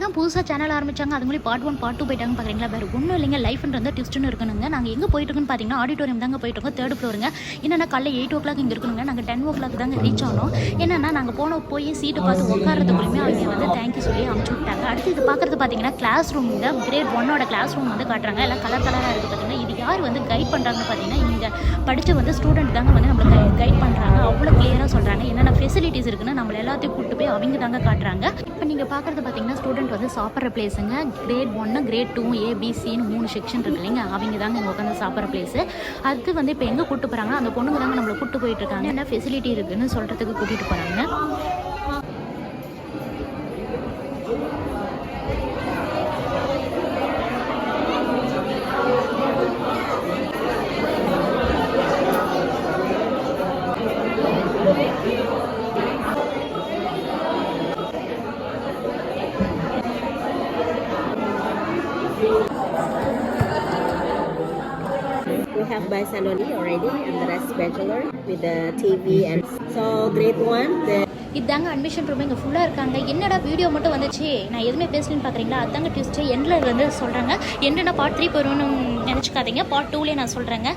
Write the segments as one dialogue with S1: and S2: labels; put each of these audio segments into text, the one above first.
S1: தான் புதுசாக சேனல் ஆரம்பிச்சாங்க. அது மாதிரி பார்ட் 1 பார்ட் 2 போயிட்டாங்க பார்க்குறீங்களா. வேறு ஒன்றும் இல்லைங்க, லைஃப்ன்றது ட்விஸ்ட்னு இருக்கணுங்க. நாங்கள் எங்கே போயிட்டுருக்குன்னு பார்த்தீங்கன்னா ஆடிட்டோரியம் தாங்க போயிட்டுருக்கோம், 3rd ஃப்ளோருங்க. என்னென்னா காலைல 8 o'clock இங்கே இருக்கணுங்க. நாங்கள் 10 o'clock தாங்க ரீச் ஆனோம். என்னென்னா நாங்கள் போய் சீட்டு பார்த்து உட்காரத்துக்குள்ளேயுமே அவங்க வந்து தேங்க்யூ சொல்லி அமுச்சு விட்டாங்க. அடுத்து இது பார்க்குறது பார்த்தீங்கன்னா கிளாஸ் ரூம், இந்த கிரேட் 1 கிளாஸ் ரூம் வந்து காட்டுறாங்க. எல்லாம் கலர் கலராக இருக்குது பார்த்தீங்கன்னா. இது யார் வந்து கைட் பண்ணுறாங்கன்னு பார்த்தீங்கன்னா இங்கே படித்த வந்து ஸ்டூடெண்ட் தாங்க வந்து நம்மளுக்கு கைட் பண்ணுறாங்க. அவ்வளோ கிளியராக சொல்கிறாங்க என்னென்ன ஃபெசிலிட்டிஸ் இருக்குன்னு நம்மள எல்லாத்தையும் கூப்பிட்டு போய் அவங்க தாங்க காட்டுறாங்க. இப்போ நீங்கள் பார்க்குறது பார்த்தீங்கன்னா ஸ்டூடெண்ட் வந்து சாப்பிட்ற பிளேஸுங்க. கிரேட் 1 கிரேட் 2 ABCன்னு 3 செக்ஷன் இருக்கு இல்லைங்க. அவங்க தாங்க இங்கே உட்காந்து சாப்பிட்ற பிளேஸு. அது வந்து இப்போ எங்கே கூப்பிட்டு போகிறாங்கன்னா அந்த பொண்ணுங்க தாங்க நம்மளை கூப்பிட்டு போயிட்டு இருக்காங்க. என்ன ஃபெசிலிட்டி இருக்குன்னு சொல்கிறதுக்கு கூட்டிகிட்டு போகிறாங்க.
S2: We have Bisaloni already and the rest bachelor with the TV and so grade 1
S1: இதாங்க அட்மிஷன் ரூம். இங்கே ஃபுல்லாக இருக்காங்க. என்னடா வீடியோ மட்டும் வந்துச்சு, நான் எதுவுமே பேசலன்னு பார்க்குறீங்களா. அதாங்க ட்விஸ்ட்டு. எண்டில் வந்து சொல்கிறாங்க. என்னடா பார்ட் 3 போயிடும்னு நினச்சிக்காதீங்க, பார்ட் 2லேயே நான் சொல்கிறேங்க.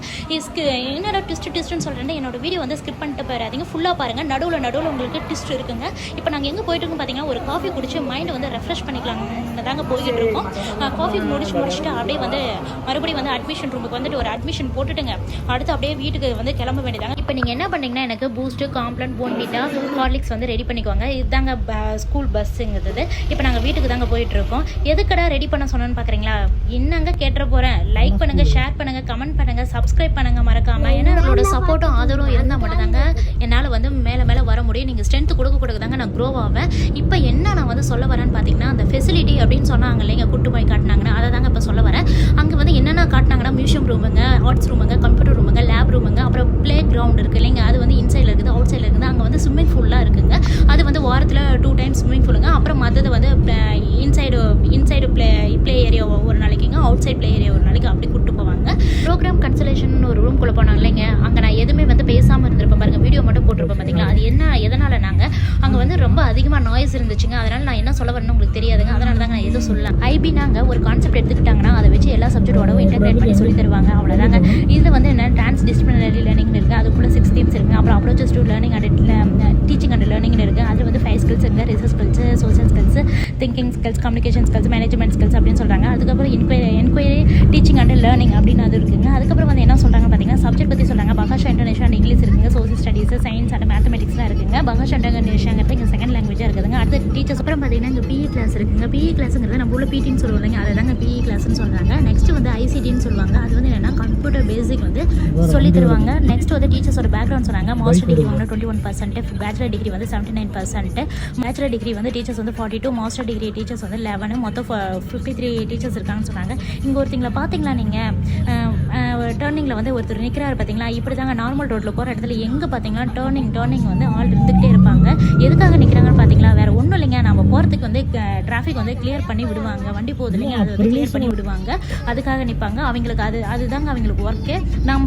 S1: என்னடா ட்விஸ்ட்டுன்னு சொல்கிறேன். என்னோட வீடியோ வந்து ஸ்கிப் பண்ணிட்டு போயிடாதீங்க, ஃபுல்லாக பாருங்கள். நடுவில் உங்களுக்கு ட்விஸ்ட் இருக்குங்க. இப்போ நாங்கள் எங்கே போயிட்டுருக்கோம் பார்த்தீங்கன்னா ஒரு காஃபி குடிச்சு மைண்டை வந்து ரெஃப்ரெஷ் பண்ணிக்கலாம் தாங்க போய்கிட்டு இருக்கோம். காஃபி முடிச்சுட்டு அப்படியே வந்து மறுபடியும் வந்து அட்மிஷன் ரூமுக்கு வந்துட்டு ஒரு அட்மிஷன் போட்டுட்டுங்க அடுத்து அப்படியே வீட்டுக்கு வந்து கிளம்ப வேண்டியதாங்க. இப்போ நீங்கள் என்ன பண்ணீங்கன்னா எனக்கு பூஸ்ட்டு, காம்ப்ளான், போன்விட்டா, ஹார்லிக்ஸ் வந்து ரெடி பண்ணிக்குவாங்க. இதுதாங்க ஸ்கூல் பஸ்ஸுங்கிறது. இப்போ நாங்கள் வீட்டுக்கு தாங்க போயிட்டுருக்கோம். எதுக்கடா ரெடி பண்ண சொன்னோன்னு பார்க்குறீங்களா. என்னங்க கேட்டுற போகிறேன். லைக் பண்ணுங்கள், ஷேர் பண்ணுங்கள், கமெண்ட் பண்ணுங்கள், சப்ஸ்கிரைப் பண்ணுங்கள் மறக்காமல். ஏன்னா நம்மளோட சப்போர்ட்டும் ஆதரவும் இருந்தால் மட்டும்தாங்க என்னால் வந்து மேலே வர முடியும். நீங்கள் ஸ்ட்ரென்த்து கொடுக்க தாங்க நான் க்ரோ ஆவேன். இப்போ என்ன நான் வந்து சொல்ல வரேன்னு பார்த்தீங்கன்னா அந்த ஃபெசிலிட்டி அப்படின்னு சொன்னாங்க இல்லைங்க, கூட்டு போய் காட்டினாங்கன்னா அதை தாங்க இப்போ சொல்ல வரேன். அங்கே வந்து என்னென்ன காட்டினாங்கன்னா மியூசியம் ரூமுங்க, ஆர்ட்ஸ் ரூமுங்க, கம்ப்யூட்டர் ரூமுங்க, லேப் ரூமுங்க, அப்புறம் ப்ளே கிரவுண்ட் இருக்குது இல்லைங்க. அது வந்து இன்சைடில் இருக்குது, அவுட் சைடில் இருக்குது. அங்கே வந்து ஸ்விம்மிங் ஃபூல்லாம் இருக்குங்க. அது வந்து வாரத்தில் 2 times ஸ்விம்மிங் ஃபூலுங்க. அப்புறம் மற்றது வந்து இன்சைடு ப்ளே ஏரியா ஒரு நாளைக்குங்க, அவுட் சைட் ப்ளே ஏரியா ஒரு நாளைக்கு அப்படி கூப்பிட்டு போவாங்க. ப்ரோக்ராம் கன்சலேஷன் ஒரு ரூம்குள்ளே போனாங்க இல்லைங்க. அங்கே நான் எதுவுமே வந்து பேசாமல் இருந்திருப்பேன் பாருங்கள், வீடியோ மட்டும் போட்டிருப்பேன் பார்த்தீங்களா. அது என்ன எதனால் நாங்கள் அங்கே வந்து ரொம்ப அதிகமாக நாய்ஸ் இருந்துச்சுங்க. அதனால் நான் என்ன சொல்ல வரேன்னு உங்களுக்கு தெரியாதுங்க. அதனால தாங்க நான் எதுவும் சொல்லலாம். ஐபினாங்க ஒரு கான்செப்ட் எடுத்துக்கிட்டாங்கன்னா அதை வச்சு எல்லா சப்ஜெக்டோடவும் இன்டெகிரேட் பண்ணி சொல்லி தருவாங்க. அவ்வளோதாங்க. இதில் வந்து என்ன டிரான்ஸ்டிசிப்ளினரி லேர்னிங் இருக்குது, அதுக்குள்ளே 6 themes இருக்குது. அப்புறம் approaches to learning and teaching and learning இருக்குது. அதில் வந்து 5 skills இருக்குது, research skills, social skills, thinking skills, communication skills, management skills அப்படின்னு சொல்கிறாங்க. அதுக்கப்புறம் என்கொயரி டீச்சிங் அண்ட் லேர்னிங் அப்படின்னு அது இருக்குங்க. அதுக்கப்புறம் வந்து என்ன சொல்கிறாங்க பார்த்தீங்கன்னா சப்ஜெக்ட் பற்றி சொல்கிறாங்க. பகாஷா இன்டர்நேஷனல் அண்ட் இங்கிலீஷ் இருக்குங்க, சோஷியல் ஸ்டடீஸ், சயின்ஸ் அண்ட் மேத்தமெட்டிக்ஸ்லாம் இருக்குங்க. பகாஷா இன்டர்நேஷனல் இங்கே செகண்ட் லாங்குவேஜாக இருக்குதுங்க. அடுத்த டீச்சர்ஸ் அப்புறம் பார்த்தீங்கன்னா இங்கே PE கிளாஸ் இருக்குங்க. PE கிளாஸுங்கிறது நம்ம உள்ள PTன்னு சொல்லுவோம் இல்லைங்க, அதை தாங்க PE கிளாஸ்ன்னு சொல்கிறாங்க. நெக்ஸ்ட் வந்து ICTன்னு சொல்லுவாங்க. அது வந்து என்னென்னா கம்ப்யூட்டர் பேசிக் வந்து சொல்லி தருவாங்க. நெக்ஸ்ட் வந்து டீச்சர்ஸோட பேக்ரவுண்ட் சொன்னாங்க. மாஸ்டர் டிகிரி வந்து 21%, பேச்சுலர் டிகிரி வந்து 79%, பேச்சுலர் டிகிரி வந்து டீச்சர்ஸ் வந்து 42, மாஸ்டர் டிகிரி டீச்சர்ஸ் வந்து 11, மொத்தம் 53 டீச்சர்ஸ் இருக்காங்கன்னு சொன்னாங்க. இங்கே ஒருத்தங்களை பார்த்தீங்களா நீங்கள் டேர்னிங்கில் வந்து ஒருத்தர் நிற்கிறாரு பார்த்தீங்களா. இப்படி தாங்க நார்மல் ரோட்டில் போகிற இடத்துல எங்கே பார்த்தீங்கன்னா டேர்னிங் வந்து ஆள் இருந்துகிட்டே இருப்பாங்க. எதுக்காக நிற்கிறாங்கன்னு பார்த்தீங்களா, வேறு ஒன்றும் இல்லைங்க, நம்ம போகிறதுக்கு வந்து டிராஃபிக் வந்து கிளியர் பண்ணி விடுவாங்க. வண்டி போகுது இல்லைங்க, அது வந்து கிளியர் பண்ணி விடுவாங்க. அதுக்காக நிற்பாங்க. அவங்களுக்கு அதுதாங்க அவங்களுக்கு ஒர்க்கு. நம்ம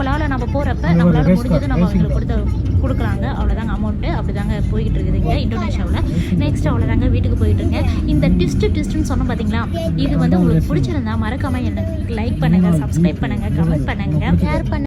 S1: போகிறப்ப நம்மளால் முடிஞ்சது நம்ம அவங்களுக்கு கொடுக்குறாங்க. அவ்வளோதாங்க அமௌண்ட்டு. அப்படி தாங்க போய்கிட்டு இருக்குதுங்க இந்தோனேஷியாவில். நெக்ஸ்ட் அவ்வளோதாங்க வீட்டுக்கு போயிட்டு இருக்கேன். இந்த ட்விஸ்ட்டுன்னு சொன்னோம் பார்த்தீங்களா, இது வந்து உங்களுக்கு பிடிச்சிருந்தா மறக்காமல் எனக்கு லைக் பண்ணுங்கள், சப்ஸ்கிரைப் பண்ணுங்கள், கமெண்ட் பண்ணுங்கள், ஷேர் பண்ணுங்கள்.